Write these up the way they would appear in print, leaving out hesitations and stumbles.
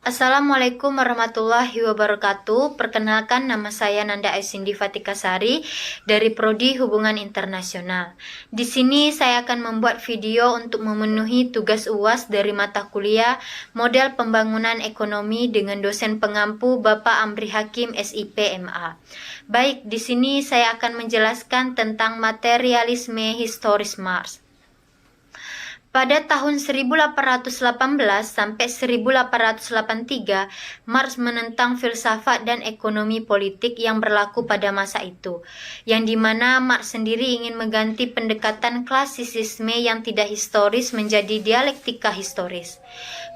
Assalamualaikum warahmatullahi wabarakatuh. Perkenalkan, nama saya Nanda Aisindi Fatikasari dari Prodi Hubungan Internasional. Di sini saya akan membuat video untuk memenuhi tugas UAS dari mata kuliah Model Pembangunan Ekonomi dengan dosen pengampu Bapak Amri Hakim SIP MA. Baik, di sini saya akan menjelaskan tentang materialisme historis Marx. Pada tahun 1818 sampai 1883, Marx menentang filsafat dan ekonomi politik yang berlaku pada masa itu, yang dimana Marx sendiri ingin mengganti pendekatan klasisisme yang tidak historis menjadi dialektika historis.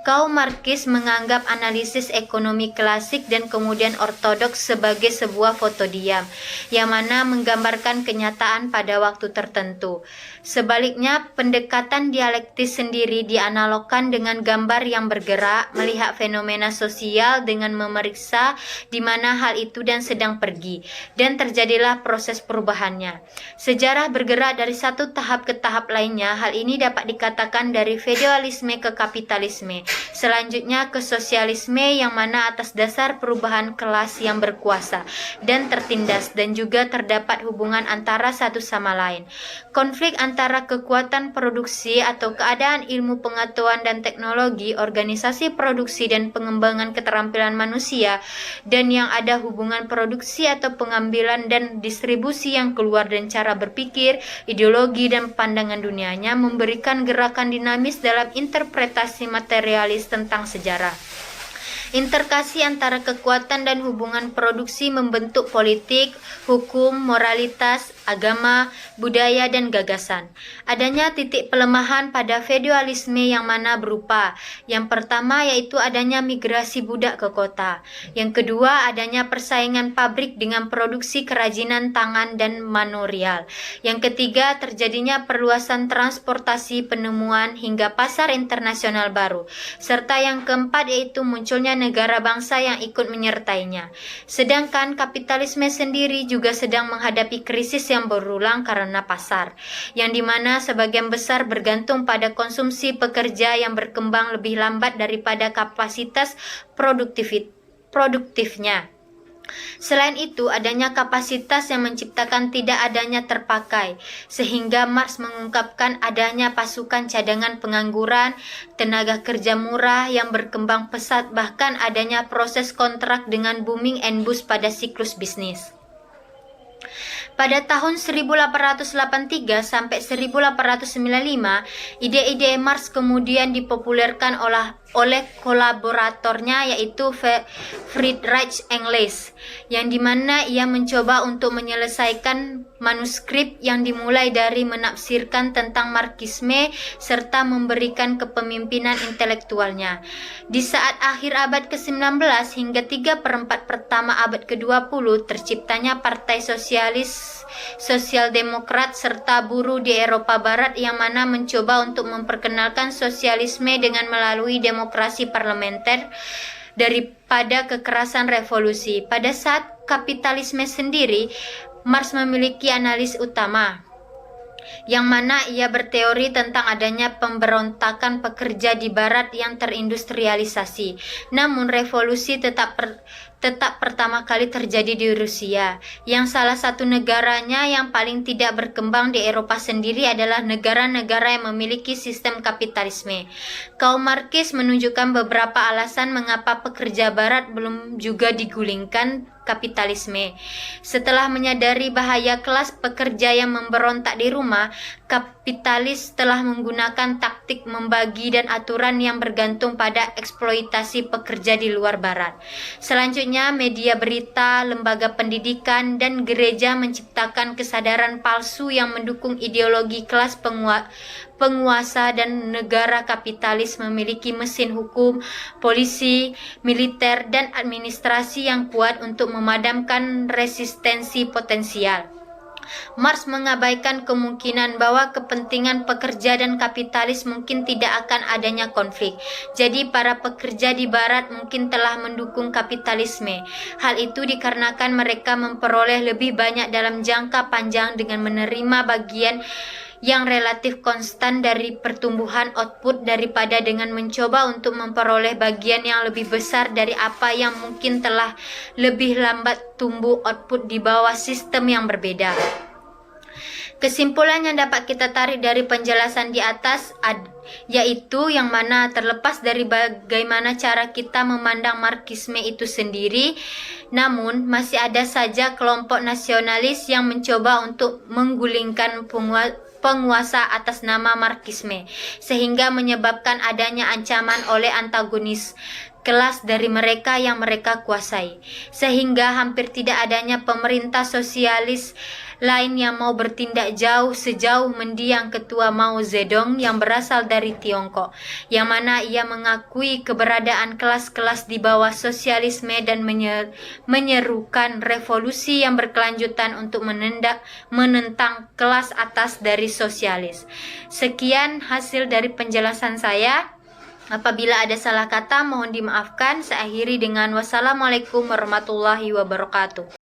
Kaum Marxis menganggap analisis ekonomi klasik dan kemudian ortodoks sebagai sebuah foto diam, yang mana menggambarkan kenyataan pada waktu tertentu. Sebaliknya, pendekatan dialektis sendiri dianalogkan dengan gambar yang bergerak, melihat fenomena sosial dengan memeriksa di mana hal itu dan sedang pergi, dan terjadilah proses perubahannya. Sejarah bergerak dari satu tahap ke tahap lainnya. Hal ini dapat dikatakan dari feodalisme ke kapitalisme, selanjutnya ke sosialisme, yang mana atas dasar perubahan kelas yang berkuasa dan tertindas, dan juga terdapat hubungan antara satu sama lain. Konflik antara kekuatan produksi atau keadaan ilmu pengetahuan dan teknologi, organisasi produksi dan pengembangan keterampilan manusia, dan yang ada hubungan produksi atau pengambilan dan distribusi yang keluar dan cara berpikir, ideologi dan pandangan dunianya, memberikan gerakan dinamis dalam interpretasi materialis tentang sejarah. Interkasi antara kekuatan dan hubungan produksi membentuk politik, hukum, moralitas, agama, budaya, dan gagasan. Adanya titik pelemahan pada feodalisme yang mana berupa: yang pertama yaitu adanya migrasi budak ke kota, yang kedua adanya persaingan pabrik dengan produksi kerajinan tangan dan manurial, yang ketiga terjadinya perluasan transportasi, penemuan hingga pasar internasional baru, serta yang keempat yaitu munculnya negara bangsa yang ikut menyertainya. Sedangkan kapitalisme sendiri juga sedang menghadapi krisis yang berulang karena pasar, yang dimana sebagian besar bergantung pada konsumsi pekerja yang berkembang lebih lambat daripada kapasitas produktifnya. Selain itu, adanya kapasitas yang menciptakan tidak adanya terpakai, sehingga Marx mengungkapkan adanya pasukan cadangan pengangguran, tenaga kerja murah yang berkembang pesat, bahkan adanya proses kontrak dengan booming and bust pada siklus bisnis. Pada tahun 1883 sampai 1895, ide-ide Marx kemudian dipopulerkan oleh kolaboratornya yaitu Friedrich Engels, yang dimana ia mencoba untuk menyelesaikan manuskrip yang dimulai dari menafsirkan tentang Marxisme serta memberikan kepemimpinan intelektualnya. Di saat akhir abad ke-19 hingga 3/4 pertama abad ke-20 terciptanya Partai Sosial Demokrat serta buruh di Eropa Barat, yang mana mencoba untuk memperkenalkan sosialisme dengan melalui demokrasi parlementer daripada kekerasan revolusi. Pada saat kapitalisme sendiri, Marx memiliki analis utama, yang mana ia berteori tentang adanya pemberontakan pekerja di barat yang terindustrialisasi. Namun revolusi tetap pertama kali terjadi di Rusia, yang salah satu negaranya yang paling tidak berkembang di Eropa sendiri adalah negara-negara yang memiliki sistem kapitalisme. Kaum Marxis menunjukkan beberapa alasan mengapa pekerja barat belum juga digulingkan kapitalisme. Setelah menyadari bahaya kelas pekerja yang memberontak di rumah, kapitalis telah menggunakan taktik membagi dan aturan yang bergantung pada eksploitasi pekerja di luar barat. Selanjutnya, media berita, lembaga pendidikan, dan gereja menciptakan kesadaran palsu yang mendukung ideologi kelas penguasa, dan negara kapitalis memiliki mesin hukum, polisi, militer, dan administrasi yang kuat untuk memadamkan resistensi potensial. Marx mengabaikan kemungkinan bahwa kepentingan pekerja dan kapitalis mungkin tidak akan adanya konflik. Jadi para pekerja di barat mungkin telah mendukung kapitalisme. Hal itu dikarenakan mereka memperoleh lebih banyak dalam jangka panjang dengan menerima bagian yang relatif konstan dari pertumbuhan output daripada dengan mencoba untuk memperoleh bagian yang lebih besar dari apa yang mungkin telah lebih lambat tumbuh output di bawah sistem yang berbeda. Kesimpulan yang dapat kita tarik dari penjelasan di atas yaitu yang mana terlepas dari bagaimana cara kita memandang Marxisme itu sendiri, namun masih ada saja kelompok nasionalis yang mencoba untuk menggulingkan penguasa atas nama Marxisme, sehingga menyebabkan adanya ancaman oleh antagonis kelas dari mereka yang mereka kuasai, sehingga hampir tidak adanya pemerintah sosialis lain yang mau bertindak sejauh mendiang ketua Mao Zedong yang berasal dari Tiongkok, yang mana ia mengakui keberadaan kelas-kelas di bawah sosialisme dan menyerukan revolusi yang berkelanjutan untuk menentang kelas atas dari sosialis. Sekian hasil dari penjelasan saya. Apabila ada salah kata mohon dimaafkan. Saya akhiri dengan wassalamualaikum warahmatullahi wabarakatuh.